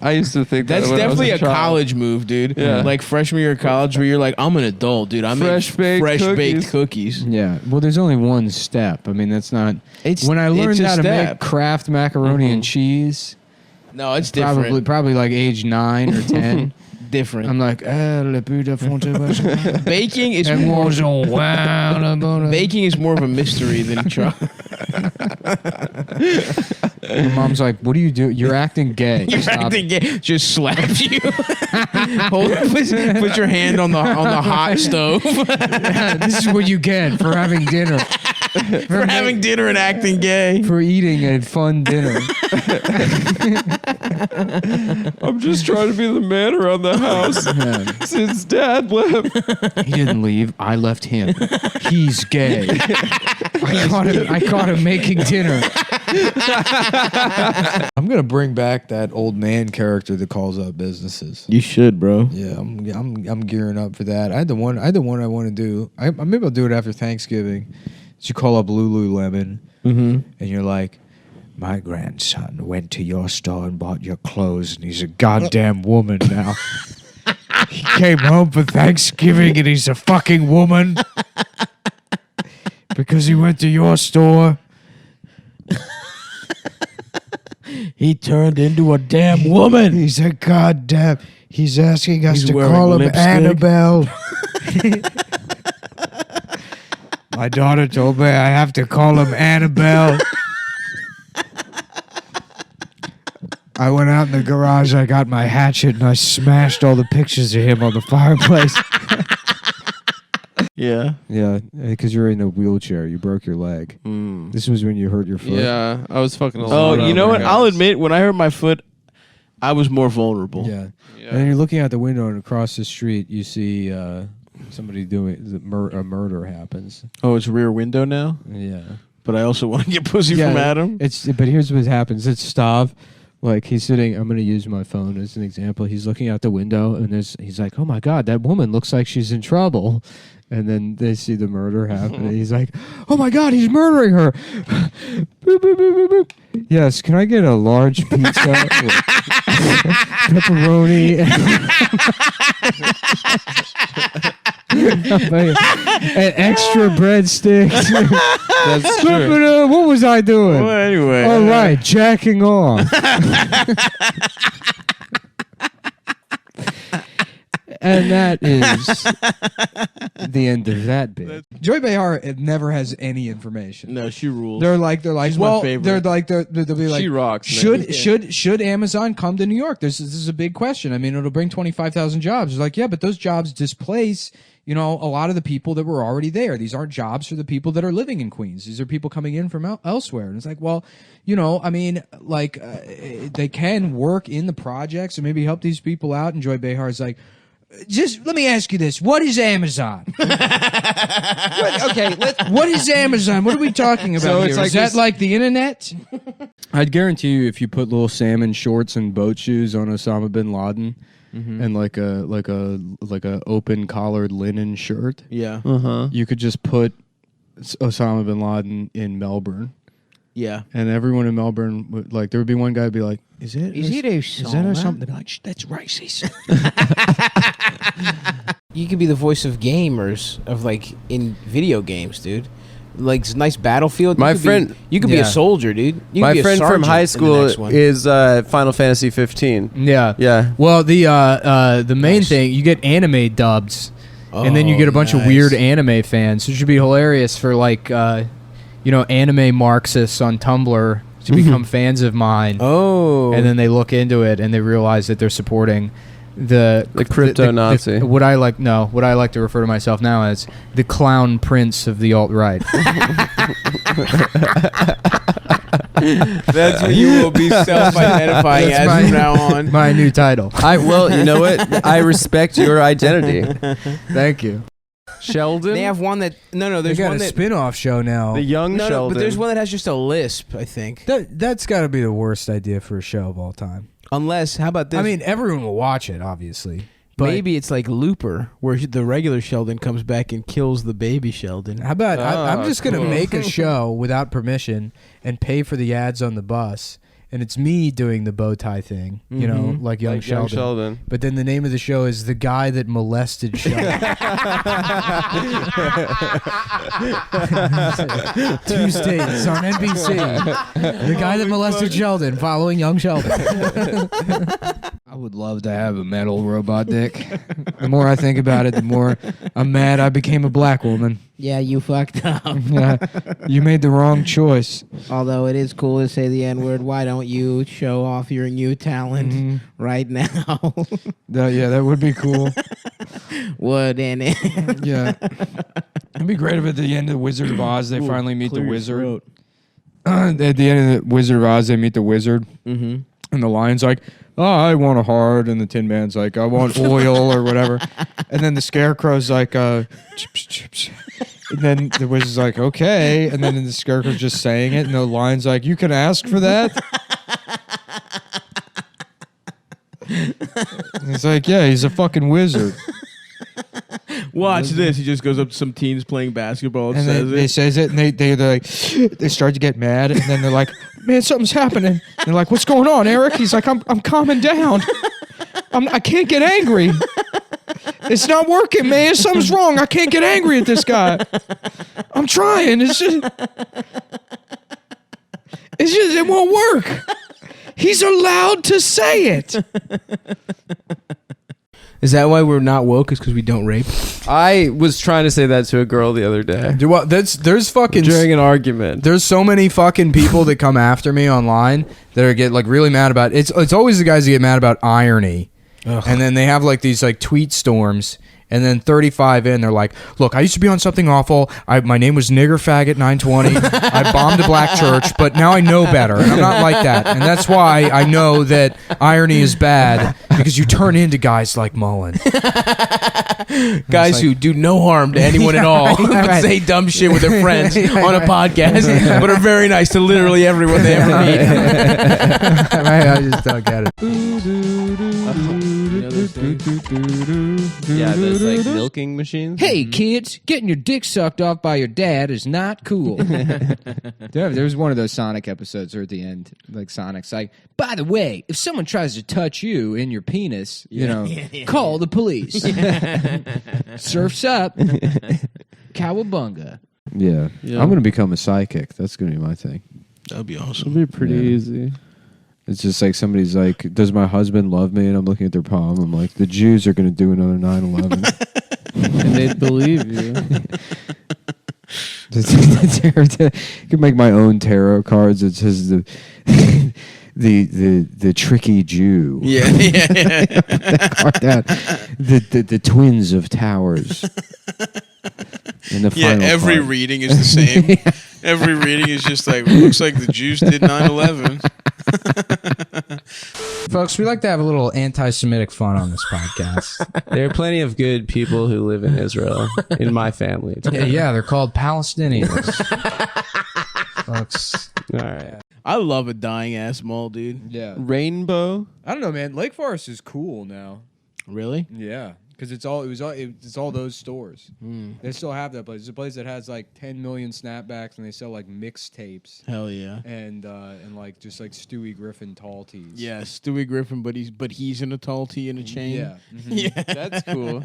I used to think that's that definitely a child. college move, dude. Yeah. Like freshman year of college where you're like, I'm an adult, dude. I'm Fresh baked cookies. Yeah. Well, there's only one step. I mean, that's not. It's when I learned it's a how to step. make Kraft macaroni and cheese, No, it's different. probably like age 9 or 10. Different. I'm like, le but de fonte. Baking is baking is more of a mystery than try. My mom's like, what do you do? You're acting gay. You're Stop acting gay. Just slaps you. Put your hand on the hot stove. This is what you get for having dinner. For having dinner and acting gay. For eating a fun dinner. I'm just trying to be the man around the house since Dad left. He didn't leave. I left him. He's gay. I caught him making dinner. I'm gonna bring back that old man character that calls out businesses. You should, bro. Yeah, I'm gearing up for that. I had the one I want to do. Maybe I'll do it after Thanksgiving. So you call up Lululemon and you're like, my grandson went to your store and bought your clothes, and he's a goddamn woman now. He came home for Thanksgiving and he's a fucking woman because he went to your store. He turned into a damn woman. He's a goddamn. He's asking us He's to wearing call him lipstick. Annabelle. My daughter told me I have to call him Annabelle. I went out in the garage, I got my hatchet, and I smashed all the pictures of him on the fireplace. Yeah. Yeah, because you're in a wheelchair. You broke your leg. This was when you hurt your foot. Yeah, I was fucking. Oh, you know what? Guys. I'll admit, when I hurt my foot, I was more vulnerable. Yeah. And then you're looking out the window, and across the street, you see somebody doing a murder happens. Oh, it's Rear Window now? Yeah. But I also want to get pussy from Adam. But here's what happens. It's Stav. Like, he's sitting, I'm going to use my phone as an example. He's looking out the window, and he's like, oh, my God, that woman looks like she's in trouble. And then they see the murder happen, and he's like, oh, my God, he's murdering her. Boop, boop, boop, boop, boop. Yes, can I get a large pizza with pepperoni and extra breadsticks? That's true. What was I doing? Well, anyway. All right, jacking off. And that is the end of that bit. Joy Behar never has any information. No, she rules. They're like, She's my favorite. they'll be like, She rocks, man. should Amazon come to New York? This is a big question. I mean, it'll bring 25,000 jobs. It's like, yeah, but those jobs displace, a lot of the people that were already there. These aren't jobs for the people that are living in Queens. These are people coming in from elsewhere. And it's like, well, they can work in the projects and maybe help these people out. And Joy Behar's like, just let me ask you this. What is Amazon? What is Amazon? What are we talking about So here? it's like is that like the internet? I'd guarantee you, if you put little salmon shorts and boat shoes on Osama bin Laden, and like a open collared linen shirt, Yeah. you could just put Osama bin Laden in Melbourne, Yeah. and everyone in Melbourne would there would be one guy who'd be like, Is that something? They'd be like, that's racist. You could be the voice of gamers in video games, dude. Like it's a nice Battlefield. My friend, you could be a soldier, dude. You my could be friend a from high sergeant in the school next one. is Final Fantasy 15. Yeah. Yeah. Well, the main thing, you get anime dubs, and then you get a bunch of weird anime fans. It should be hilarious for anime Marxists on Tumblr to become fans of mine. Oh. And then they look into it and they realize that they're supporting the crypto Nazi. What I like to refer to myself now as the clown prince of the alt-right. That's what you will be self-identifying as from now on. My new title. Well, you know what? I respect your identity. Thank you. Sheldon. They have one that They there's got one a that spin-off show now. The young Sheldon. but there's one that has just a lisp, I think. That's got to be the worst idea for a show of all time. Unless, how about this? I mean, everyone will watch it, obviously. But maybe it's like Looper, where the regular Sheldon comes back and kills the baby Sheldon. how about I'm just going to cool. make a show without permission and pay for the ads on the bus, and it's me doing the bow tie thing, you know, like Young Sheldon. But then the name of the show is The Guy That Molested Sheldon. Tuesdays on NBC. The Guy That Molested Sheldon, following Young Sheldon. I would love to have a metal robot dick. The more I think about it, the more I'm mad I became a black woman. Yeah, you fucked up. You made the wrong choice. Although it is cool to say the N-word, why don't you show off your new talent right now? Yeah, that would be cool. Wouldn't it? Yeah. It'd be great if at the end of Wizard of Oz they finally meet the wizard. At the end of the Wizard of Oz they meet the wizard. Mm-hmm. And the lion's like, oh, I want a heart. And the Tin Man's like, I want oil or whatever. And then the Scarecrow's like, chips, chips. And then the wizard's like, okay. And then the Scarecrow's just saying it. And the lion's like, you can ask for that? And he's like, yeah, he's a fucking wizard. Watch this. He just goes up to some teens playing basketball and says they says it, and they're like, they start to get mad, and then they're like, man, something's happening. And they're like, what's going on, Eric? He's like, I'm calming down. I can't get angry. It's not working, man. Something's wrong. I can't get angry at this guy. I'm trying. It's just it won't work. He's allowed to say it. Is that why we're not woke? Is because we don't rape? I was trying to say that to a girl the other day Well, there's fucking during an argument. There's so many fucking people that come after me online that are get like really mad about it's always the guys that get mad about irony. Ugh. And then they have like these like tweet storms, and then 35 in they're like, look, I used to be on something awful. My name was Nigger Faggot 920. I bombed a black church, but now I know better, and I'm not like that. And that's why I know that irony is bad, because you turn into guys like Mullen. Guys who do no harm to anyone at all, but say dumb shit with their friends on a podcast, but are very nice to literally everyone they ever meet. I just don't get it. Yeah, those like milking machines. Hey kids, getting your dick sucked off by your dad is not cool. There was one of those Sonic episodes where at the end, like Sonic's like, by the way, if someone tries to touch you in your penis, call the police. Surf's up. Cowabunga. Yeah. I'm going to become a psychic. That's going to be my thing. That'd be awesome. It'll be pretty easy. It's just like somebody's like, does my husband love me? And I'm looking at their palm. I'm like, the Jews are going to do another 9/11. And they'd believe you. I can make my own tarot cards. It says the tricky Jew. Yeah. That card down. The twins of towers. And the final every card. reading is the same. Every reading is just like, looks like the Jews did 9/11. Folks, we like to have a little anti-Semitic fun on this podcast. There are plenty of good people who live in Israel in my family. Yeah, they're called Palestinians. Folks. All right. I love a dying ass mall, dude. Yeah. Rainbow. I don't know, man. Lake Forest is cool now. Really? Yeah. Because it's all those stores. They still have that place. It's a place that has like 10 million snapbacks, and they sell like mixtapes Hell yeah. and like just like Stewie Griffin tall tees. Yeah, Stewie Griffin, but he's in a tall tee and a chain. Yeah. Yeah. That's cool.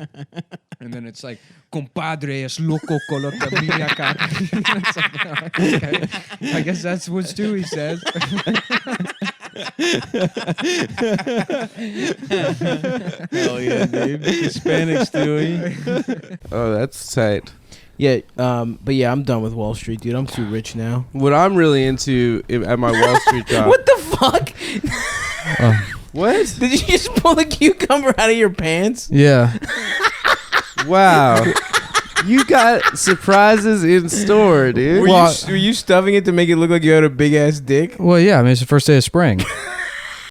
And then it's like, compadre es loco color mia cara. It's like, okay. I guess that's what Stewie says. Hell yeah, dude. Hispanic Stewie. Oh, that's tight. Yeah, but yeah, I'm done with Wall Street, dude. I'm too rich now. What I'm really into at my Wall Street job. What the fuck? What? Did you just pull a cucumber out of your pants? Yeah. Wow. You got surprises in store, dude. Were you stuffing it to make it look like you had a big ass dick? Well, yeah. I mean, it's the first day of spring.